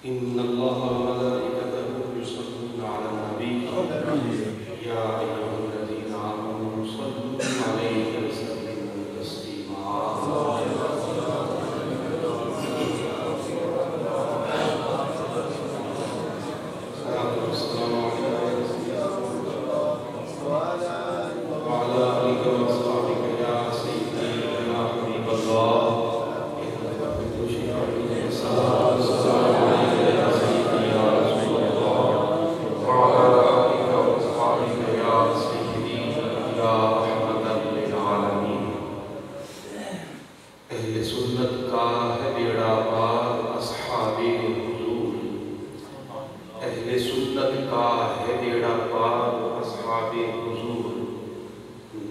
إن الله وملائكته يصلون على النبي يا أيها الذين آمنوا صلوا عليه وسلموا تسليما والسلام عليك وعلى آلك وأصحابك يا سيدي يا حبيب الله إنك كل شيء عليم السلام عليك يا سيدي يا رسول الله وعلى آلك وأصحابك يا سيدي يا رحمة للعالمين اہل سنت کا ہے بیڑا پار اصحاب حضور اہل سنت کا ہے بیڑا پار اصحاب حضور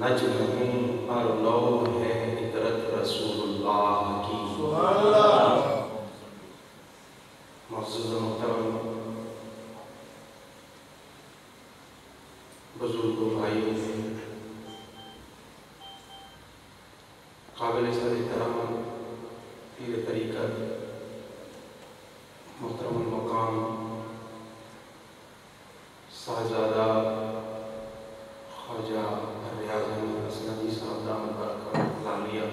نجم ہوں اور لوگ ہے عطرت رسول اللہ کی سبحان اللہ معزز محترم بزرگوں بھائیوں قابل سر احترام پیر طریقت محترم المقام صاحبزادہ خواجہ ریاض احمد اسلمی صاحب دامت برکاتہ عالیہ،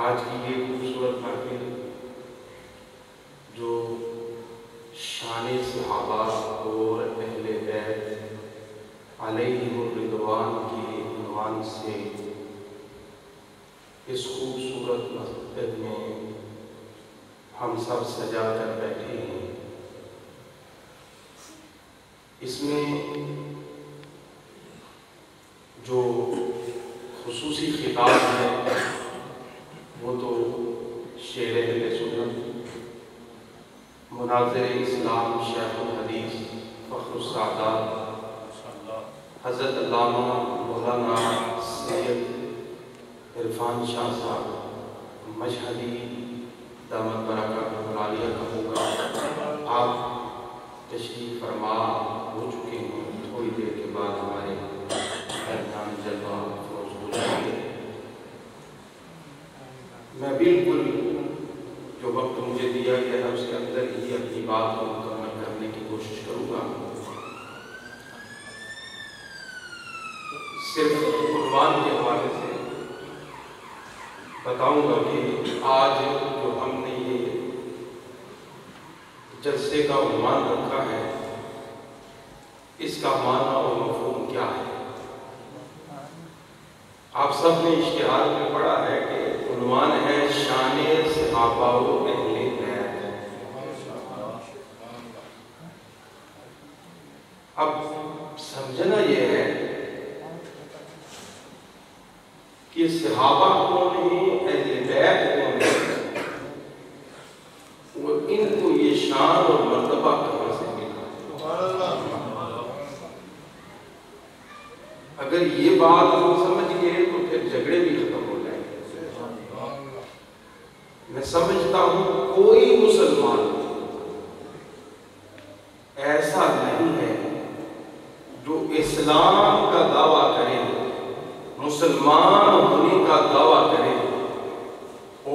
آج کی یہ خوبصورت محفل جو شان صحابہ اور اہل بیت علیہم الرضوان کے عنوان سے اس خوبصورت مسجد میں ہم سب سجا کر بیٹھے ہیں، اس میں جو خصوصی خطاب ہے وہ تو شیر اہل سنت مناظر اسلام شیخ الحدیث فخر السعدات حضرت علامہ مولانا سید عرفان شاہ صاحب مشہدی دامت برکاتہ عالیہ کا ہوگا۔ آپ تشریف فرما ہو چکے ہیں، تھوڑی دیر کے بعد ہمارے درمیان جلوہ افروز ہو جائیں گے۔ میں بالکل جو وقت مجھے دیا گیا ہے اس کے اندر ہی اپنی بات کو مکمل کرنے کی کوشش کروں گا۔ صرف عنوان کے حوالے سے بتاؤں گا کہ آج جو ہم نے یہ جلسے کا عنوان رکھا ہے اس کا معنی اور مفہوم کیا ہے۔ آپ سب نے اشتہار میں پڑھا ہے کہ عنوان ہے شان صحابہ و اہل بیت۔ اب سمجھنا یہ ہے کہ صحابہ کون ہیں، اہل بیت کون ہیں، وہ ان کو یہ شان اور مرتبہ کہاں سے ملا۔ اگر یہ بات ہم سمجھ گئے تو پھر جھگڑے بھی ختم ہو جائیں گے۔ میں سمجھتا ہوں کوئی مسلمان ایسا نہیں ہے جو اسلام کا دعویٰ کرے، مسلمان ہونے کا دعویٰ کرے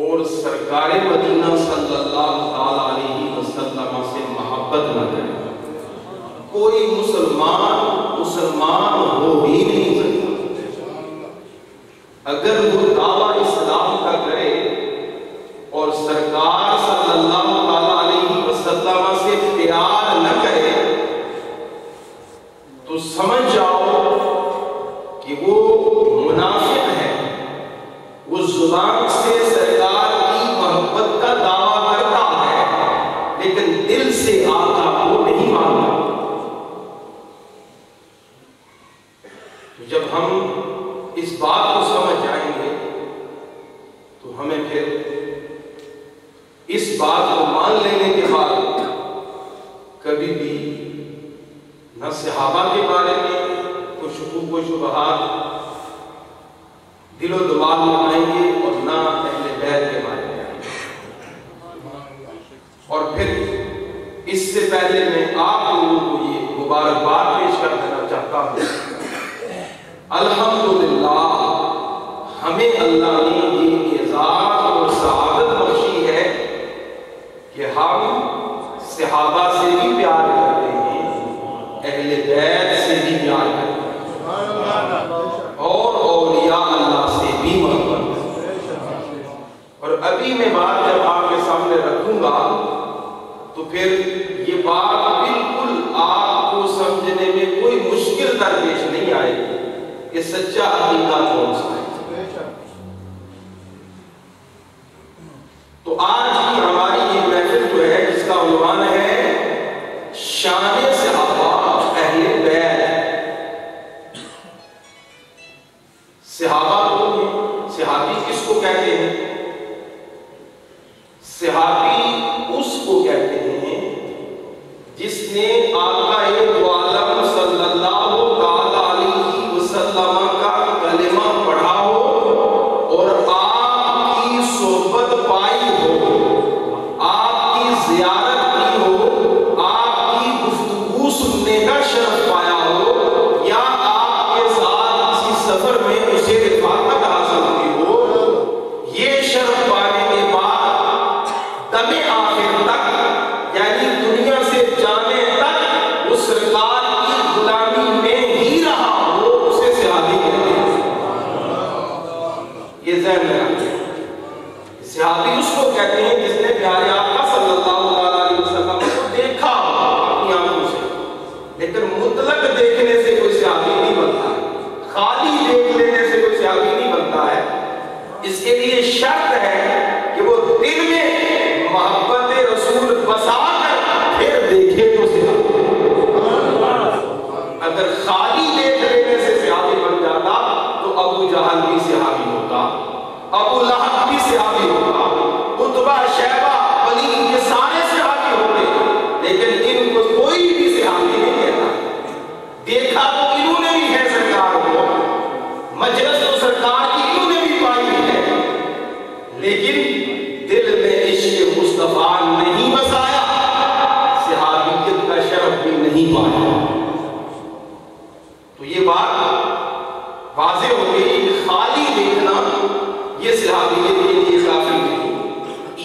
اور سرکار مدینہ صلی اللہ علیہ وسلم سے محبت نہ کرے۔ کوئی مسلمان ہو ہی نہیں سکتا۔ اگر وہ دعویٰ اسلام کا کرے اور سرکار صلی اللہ علیہ وسلم سے پیار نہ کرے تو سمجھ جاؤ کہ وہ منافق ہے۔ وہ زبان سے سرکار کی محبت کا دعویٰ کرتا ہے لیکن دل سے آقا کو نہیں مانتا۔ تو جب ہم اس بات کو سمجھ جائیں گے تو ہمیں پھر اس بات کو مان لینے کے بعد کبھی بھی نہ صحابہ کے بارے میں کوئی شکوک و شبہات دل و دماغ میں آئیں گے اور نہ اہل بیت کے بارے میں آئیں گے۔ اور پھر اس سے پہلے میں آپ لوگوں کو یہ مبارکباد پیش کر دینا چاہتا ہوں، الحمدللہ ہمیں اللہ نے یہ اعزاز اور سعادت بخشی صحابہ سے بھی پیار کرتے ہیں، اہل بیت سے بھی پیار کرتے ہیں، اور اولیاء اللہ سے بھی محبت کرتے ہیں۔ اور ابھی میں بات جب آپ کے سامنے رکھوں گا تو پھر یہ بات بالکل آپ کو سمجھنے میں کوئی مشکل درپیش نہیں آئے گی کہ سچا عقیدہ کون سا ہے۔ تو آج کی ہماری یہ محفل جو ہے جس کا عنوان ہے شان صحابہ اہل بیت۔ صحابہ کون ہیں؟ صحابی کس کو کہتے ہیں؟ صحابی اس کو کہتے ہیں جس نے آقا دو عالم صلی اللہ تعالی علیہ وسلم کا کلمہ پڑھا ہو اور آپ کی صحبت پائی ہو، آپ کی زیارت کی ہو، آپ کی گفتگو سننے کا شرف پایا ہو، یا آپ کے ساتھ کسی سفر میں اسے رفاقت حاصل ہوئی ہو۔ یہ شرف پانے کے بعد دم آخر تک، یعنی دنیا سے جانے تک، وہ سرکار کی غلامی میں ہی رہا ہو، اسے صحابی کہتے ہیں۔ یہ ذہن میں رکھیں، صحابی اس کو کہتے ہیں جس نے پیارے آقا صلی اللہ علیہ وسلم کو دیکھا اپنی آنکھوں سے، لیکن مطلق دیکھنے سے کوئی صحابی نہیں بنتا ہے، خالی دیکھ لینے سے کوئی صحابی نہیں بنتا ہے۔ اس کے لیے شرط ہے کہ وہ دل میں محبت رسول بسا کر پھر دیکھے تو صحابی۔ اگر خالی دیکھ لینے سے صحابی بن جاتا تو ابو جہل بھی صحابی ہوتا، ابو لہب بھی صحابی ہوتا، عتبہ شیبہ ولید یہ سارے صحابی ہوتے، لیکن ان کو کوئی بھی صحابی نہیں کہتا۔ دیکھا تو انہوں نے بھی ہے سرکار کو، مجلس تو سرکار کی انہوں نے بھی پائی ہے، لیکن دل میں عشق مصطفیٰ نہیں بسایا، صحابیت کا شرف بھی نہیں پایا۔ تو یہ بات واضح ہو گئی کہ خالی دیکھنا یہ صحابیت کے لیے کافی نہیں،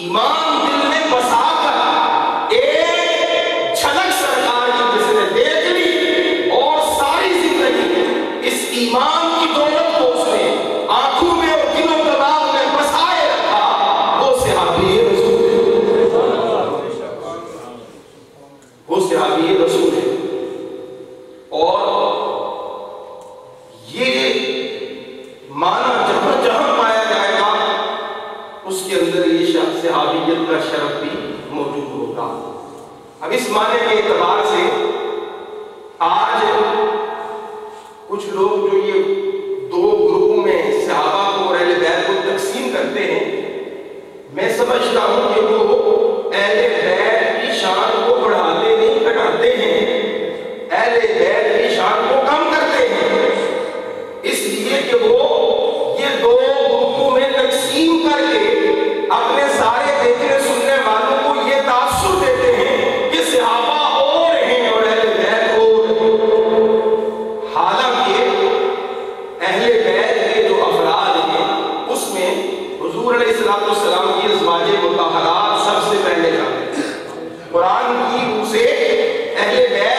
ایمان دل میں بسا کر ایک جھلک سرکار کی جس نے دیکھ لی اور ساری زندگی اس ایمان کی دولت کو اس نے آنکھوں میں اور دل و دماغ میں بسائے رکھا، وہ صحابی رسول ہے، وہ صحابی رسول ہے۔ اور یہ معنی جہاں جہاں پایا جائے گا اس کے اندر یہ صحابیت کا شرف بھی موجود ہوگا۔ اب اس معنی کے اعتبار سے آج کچھ لوگ جو یہ دو گروپوں میں صحابہ کو اور اہل بیت کو تقسیم کرتے ہیں، میں سمجھتا ہوں کہ وہ اہل بیت کی شان کو بڑھاتے نہیں گھٹاتے ہیں، اہل بیت کی شان کو کم کرتے ہیں، اس لیے کہ وہ یہ دو گروپوں میں تقسیم کر کے اپنے سارے دیکھنے سننے والوں کو یہ تاثر دیتے ہیں کہ صحابہ اور ہیں اور اہل بیت اور ہیں۔ حالانکہ اہل بیت کے جو افراد ہیں اس میں حضور علیہ السلام کی ازواج مطہرات سب سے پہلے جاتے ہیں۔ قرآن کی روح سے اہل بیت